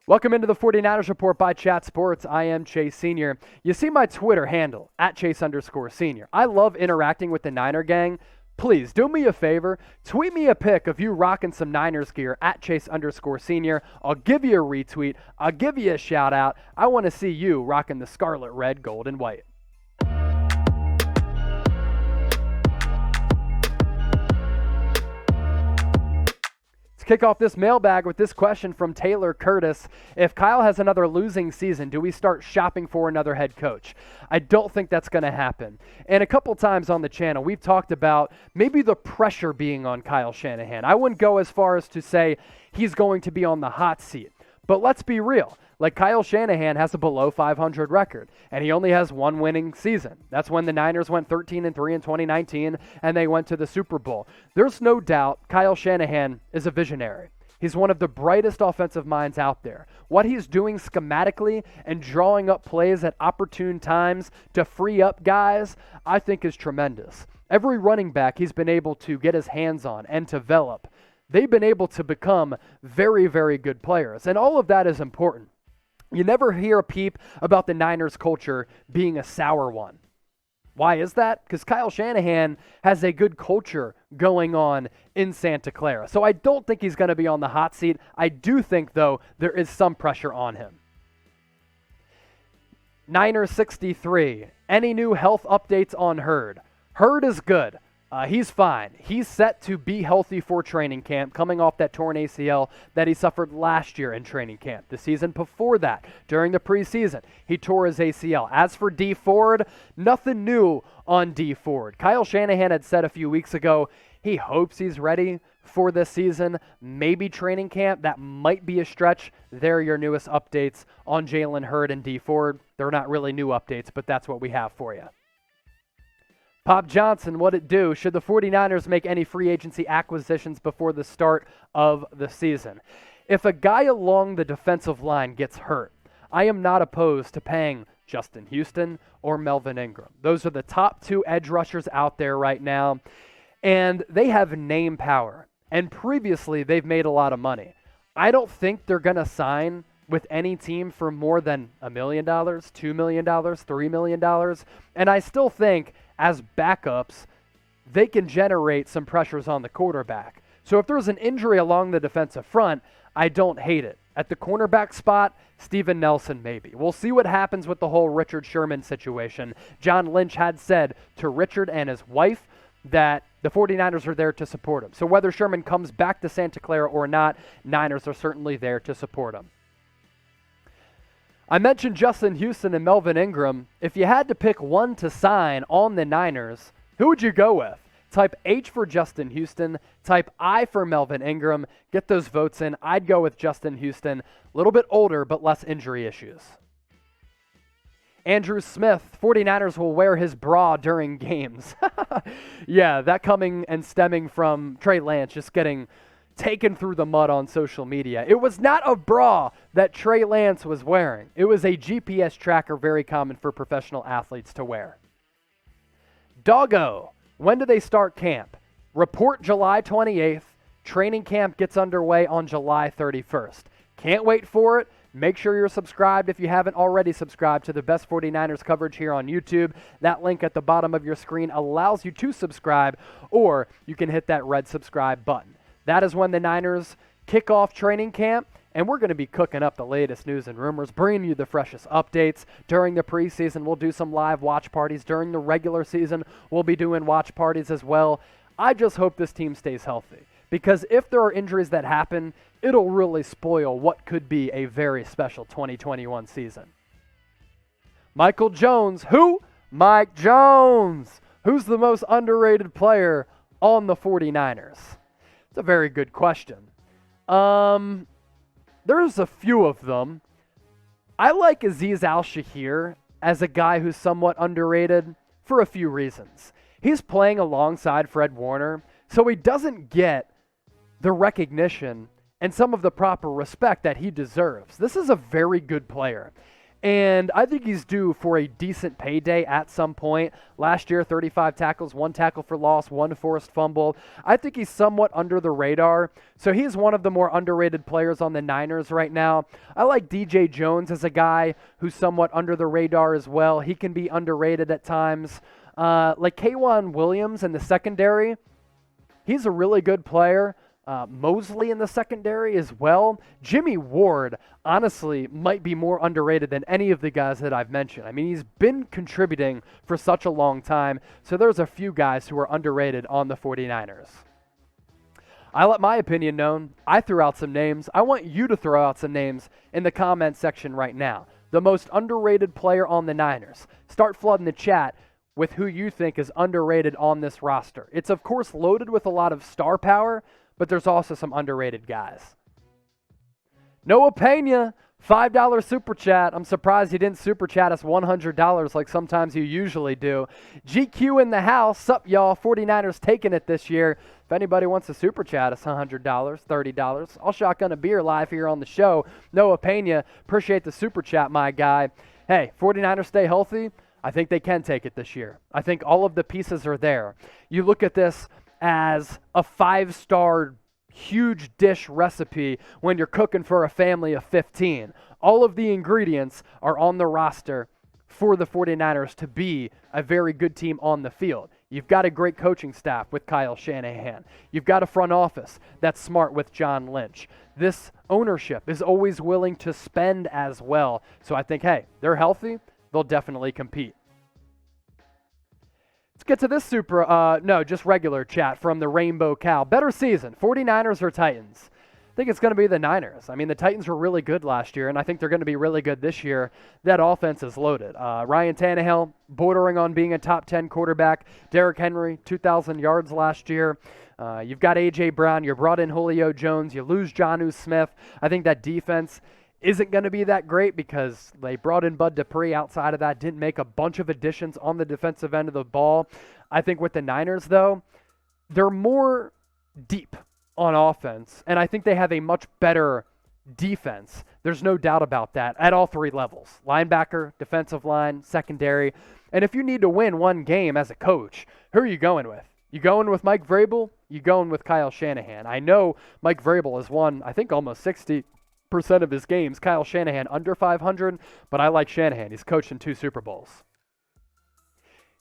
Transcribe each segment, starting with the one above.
Welcome into the 49ers Report by Chat Sports. I am Chase Sr. You see my Twitter handle, @Chase_Sr. I love interacting with the Niner gang. Please do me a favor. Tweet me a pic of you rocking some Niners gear, @Chase_Sr. I'll give you a retweet. I'll give you a shout out. I want to see you rocking the scarlet, red, gold, and white. Kick off this mailbag with this question from Taylor Curtis. If Kyle has another losing season, do we start shopping for another head coach? I don't think that's going to happen. And a couple times on the channel, we've talked about maybe the pressure being on Kyle Shanahan. I wouldn't go as far as to say he's going to be on the hot seat. But let's be real. Like, Kyle Shanahan has a below 500 record, and he only has one winning season. That's when the Niners went 13-3 in 2019, and they went to the Super Bowl. There's no doubt Kyle Shanahan is a visionary. He's one of the brightest offensive minds out there. What he's doing schematically and drawing up plays at opportune times to free up guys, I think is tremendous. Every running back he's been able to get his hands on and develop, they've been able to become very, very good players, and all of that is important. You never hear a peep about the Niners culture being a sour one. Why is that? Because Kyle Shanahan has a good culture going on in Santa Clara. So I don't think he's going to be on the hot seat. I do think, though, there is some pressure on him. Niners 63. Any new health updates on Hurd? Hurd is good. He's fine. He's set to be healthy for training camp, coming off that torn ACL that he suffered last year in training camp. The season before that, during the preseason, he tore his ACL. As for D Ford, nothing new on D Ford. Kyle Shanahan had said a few weeks ago he hopes he's ready for this season, maybe training camp. That might be a stretch. They're your newest updates on Jalen, Hurd, and D Ford. They're not really new updates, but that's what we have for you. Pop Johnson, what it do? Should the 49ers make any free agency acquisitions before the start of the season? If a guy along the defensive line gets hurt, I am not opposed to paying Justin Houston or Melvin Ingram. Those are the top two edge rushers out there right now, and they have name power. And previously, they've made a lot of money. I don't think they're going to sign with any team for more than $1 million, $2 million, $3 million. And I still think as backups, they can generate some pressures on the quarterback. So if there's an injury along the defensive front, I don't hate it. At the cornerback spot, Steven Nelson maybe. We'll see what happens with the whole Richard Sherman situation. John Lynch had said to Richard and his wife that the 49ers are there to support him. So whether Sherman comes back to Santa Clara or not, Niners are certainly there to support him. I mentioned Justin Houston and Melvin Ingram. If you had to pick one to sign on the Niners, who would you go with? Type H for Justin Houston. Type I for Melvin Ingram. Get those votes in. I'd go with Justin Houston. A little bit older, but less injury issues. Andrew Smith, 49ers will wear his bra during games. Yeah, that coming and stemming from Trey Lance just getting taken through the mud on social media. It was not a bra that Trey Lance was wearing. It was a GPS tracker, very common for professional athletes to wear. Doggo, when do they start camp? Report July 28th. Training camp gets underway on July 31st. Can't wait for it. Make sure you're subscribed if you haven't already subscribed to the best 49ers coverage here on YouTube. That link at the bottom of your screen allows you to subscribe, or you can hit that red subscribe button. That is when the Niners kick off training camp, and we're going to be cooking up the latest news and rumors, bringing you the freshest updates. During the preseason, we'll do some live watch parties. During the regular season, we'll be doing watch parties as well. I just hope this team stays healthy, because if there are injuries that happen, it'll really spoil what could be a very special 2021 season. Michael Jones. Who? Mike Jones. Who's the most underrated player on the 49ers? It's a very good question. There's a few of them. I like Azeez Al-Shaair as a guy who's somewhat underrated for a few reasons. He's playing alongside Fred Warner, so he doesn't get the recognition and some of the proper respect that he deserves. This is a very good player. And I think he's due for a decent payday at some point. Last year, 35 tackles, 1 tackle for loss, 1 forced fumble. I think he's somewhat under the radar. So he's one of the more underrated players on the Niners right now. I like DJ Jones as a guy who's somewhat under the radar as well. He can be underrated at times. Like K'Wan Williams in the secondary, he's a really good player. Mosley in the secondary as well. Jimmy Ward, honestly, might be more underrated than any of the guys that I've mentioned. I mean, he's been contributing for such a long time, so there's a few guys who are underrated on the 49ers. I let my opinion known. I threw out some names. I want you to throw out some names in the comment section right now. The most underrated player on the Niners. Start flooding the chat with who you think is underrated on this roster. It's, of course, loaded with a lot of star power, but there's also some underrated guys. Noah Pena, $5 super chat. I'm surprised you didn't super chat us $100 like sometimes you usually do. GQ in the house. Sup, y'all? 49ers taking it this year. If anybody wants to super chat us $100, $30, I'll shotgun a beer live here on the show. Noah Pena, appreciate the super chat, my guy. Hey, 49ers stay healthy. I think they can take it this year. I think all of the pieces are there. You look at this as a 5-star huge dish recipe when you're cooking for a family of 15. All of the ingredients are on the roster for the 49ers to be a very good team on the field. You've got a great coaching staff with Kyle Shanahan. You've got a front office that's smart with John Lynch. This ownership is always willing to spend as well. So I think, hey, they're healthy. They'll definitely compete. Let's get to this just regular chat from the Rainbow Cow. Better season, 49ers or Titans? I think it's going to be the Niners. I mean, the Titans were really good last year, and I think they're going to be really good this year. That offense is loaded. Ryan Tannehill, bordering on being a top 10 quarterback. Derrick Henry, 2,000 yards last year. You've got A.J. Brown. You brought in Julio Jones. You lose Jonnu Smith. I think that defense isn't going to be that great because they brought in Bud Dupree. Outside of that, didn't make a bunch of additions on the defensive end of the ball. I think with the Niners, though, they're more deep on offense, and I think they have a much better defense. There's no doubt about that at all 3 levels. Linebacker, defensive line, secondary. And if you need to win one game as a coach, who are you going with? You going with Mike Vrabel? You going with Kyle Shanahan? I know Mike Vrabel has won, I think, almost 60% of his games. Kyle Shanahan under 500, but I like Shanahan. He's coached in 2 Super Bowls.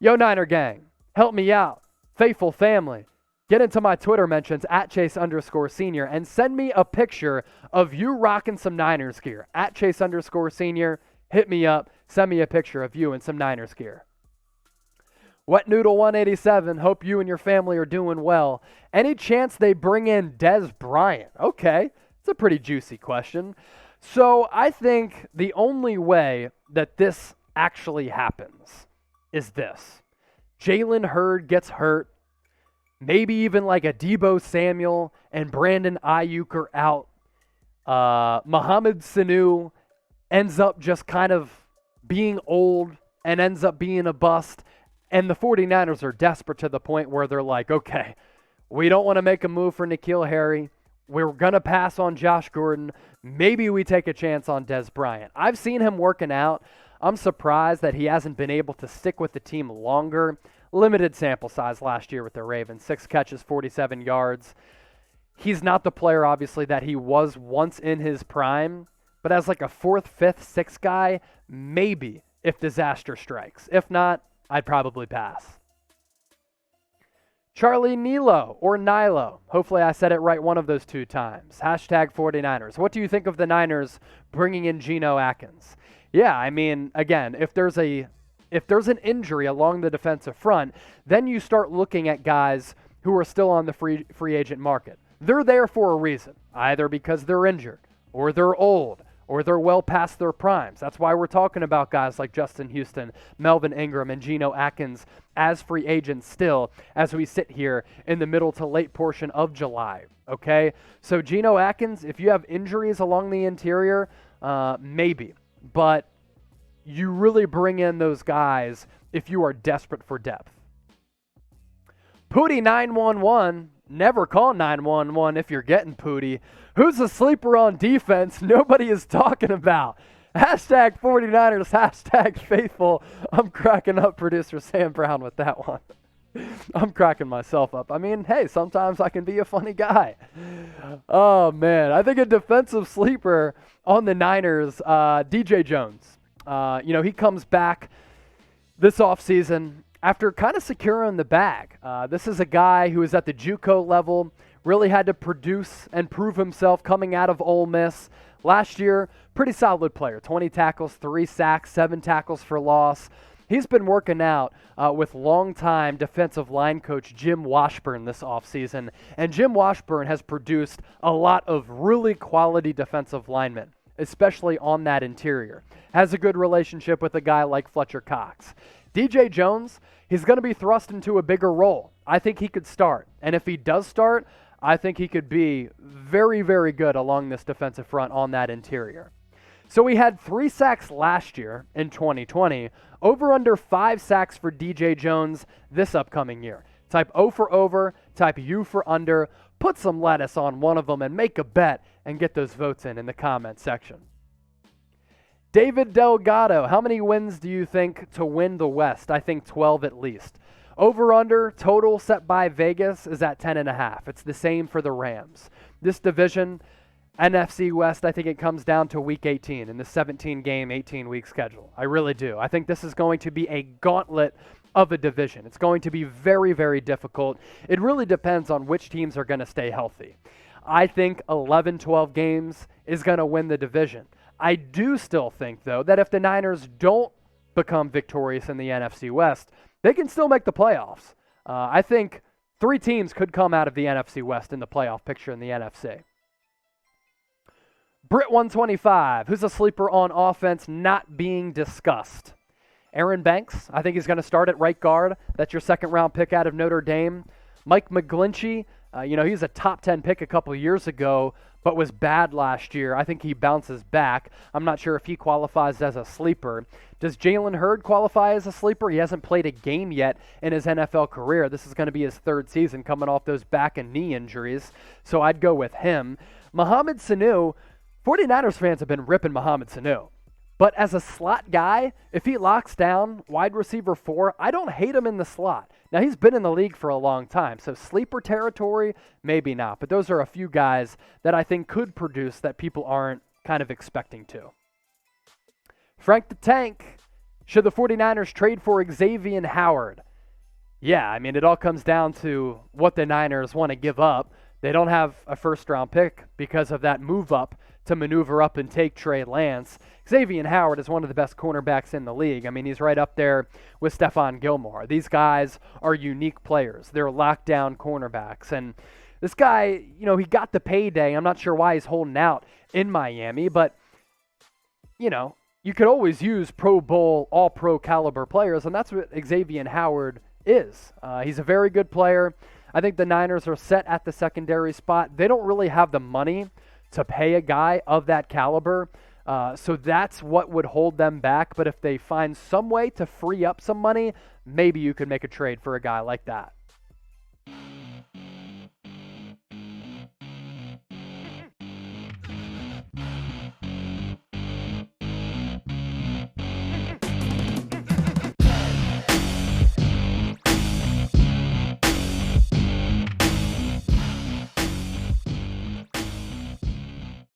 Yo, Niner gang, help me out. Faithful family, get into my Twitter mentions at Chase_senior and send me a picture of you rocking some Niners gear. At Chase_senior, hit me up. Send me a picture of you in some Niners gear. Wet Noodle 187, hope you and your family are doing well. Any chance they bring in Dez Bryant? Okay. It's a pretty juicy question. So I think the only way that this actually happens is this. Jalen Hurd gets hurt. Maybe even like a Deebo Samuel and Brandon Ayuk are out. Mohamed Sanu ends up just kind of being old and ends up being a bust. And the 49ers are desperate to the point where they're like, okay, we don't want to make a move for N'Keal Harry. We're going to pass on Josh Gordon. Maybe we take a chance on Dez Bryant. I've seen him working out. I'm surprised that he hasn't been able to stick with the team longer. Limited sample size last year with the Ravens. 6 catches, 47 yards. He's not the player, obviously, that he was once in his prime. But as like a 4th, 5th, 6th guy, maybe if disaster strikes. If not, I'd probably pass. Charlie Nilo or Nilo. Hopefully I said it right one of those 2 times. Hashtag 49ers. What do you think of the Niners bringing in Geno Atkins? Yeah, I mean, again, if there's an injury along the defensive front, then you start looking at guys who are still on the free agent market. They're there for a reason, either because they're injured or they're old or they're well past their primes. That's why we're talking about guys like Justin Houston, Melvin Ingram, and Geno Atkins as free agents still as we sit here in the middle to late portion of July, okay? So Geno Atkins, if you have injuries along the interior, maybe. But you really bring in those guys if you are desperate for depth. Pooty 911, never call 911 if you're getting Pooty. Who's a sleeper on defense nobody is talking about? Hashtag 49ers, hashtag faithful. I'm cracking up producer Sam Brown with that one. I'm cracking myself up. I mean, hey, sometimes I can be a funny guy. Oh, man. I think a defensive sleeper on the Niners, DJ Jones. He comes back this offseason after kind of securing the bag. This is a guy who is at the JUCO level, really had to produce and prove himself coming out of Ole Miss. Last year, pretty solid player. 20 tackles, 3 sacks, 7 tackles for loss. He's been working out with longtime defensive line coach Jim Washburn this offseason, and Jim Washburn has produced a lot of really quality defensive linemen, especially on that interior. Has a good relationship with a guy like Fletcher Cox. DJ Jones, he's going to be thrust into a bigger role. I think he could start, and if he does start, I think he could be very, very good along this defensive front on that interior. So we had 3 sacks last year in 2020, over under 5 sacks for DJ Jones this upcoming year. Type O for over, type U for under, put some lettuce on one of them and make a bet and get those votes in the comment section. David Delgado, how many wins do you think to win the West? I think 12 at least. Over-under total set by Vegas is at 10.5. It's the same for the Rams. This division, NFC West, I think it comes down to Week 18 in the 17-game, 18-week schedule. I really do. I think this is going to be a gauntlet of a division. It's going to be very, very difficult. It really depends on which teams are going to stay healthy. I think 11, 12 games is going to win the division. I do still think, though, that if the Niners don't become victorious in the NFC West, they can still make the playoffs. I think 3 teams could come out of the NFC West in the playoff picture in the NFC. Brit 125, who's a sleeper on offense not being discussed? Aaron Banks, I think he's going to start at right guard. That's your second-round pick out of Notre Dame. Mike McGlinchey, he was a top 10 pick a couple years ago, but was bad last year. I think he bounces back. I'm not sure if he qualifies as a sleeper. Does Jalen Hurd qualify as a sleeper? He hasn't played a game yet in his NFL career. This is going to be his 3rd season coming off those back and knee injuries, so I'd go with him. Mohamed Sanu, 49ers fans have been ripping Mohamed Sanu. But as a slot guy, if he locks down wide receiver 4, I don't hate him in the slot. Now, he's been in the league for a long time, so sleeper territory, maybe not. But those are a few guys that I think could produce that people aren't kind of expecting to. Frank the Tank, should the 49ers trade for Xavien Howard? Yeah, I mean, it all comes down to what the Niners want to give up. They don't have a first-round pick because of that move up to maneuver up and take Trey Lance. Xavien Howard is one of the best cornerbacks in the league. I mean, he's right up there with Stephon Gilmore. These guys are unique players. They're lockdown cornerbacks. And this guy, he got the payday. I'm not sure why he's holding out in Miami, but, you could always use Pro Bowl, all-pro caliber players, and that's what Xavien Howard is. He's a very good player. I think the Niners are set at the secondary spot. They don't really have the money to pay a guy of that caliber, so that's what would hold them back. But if they find some way to free up some money, maybe you could make a trade for a guy like that.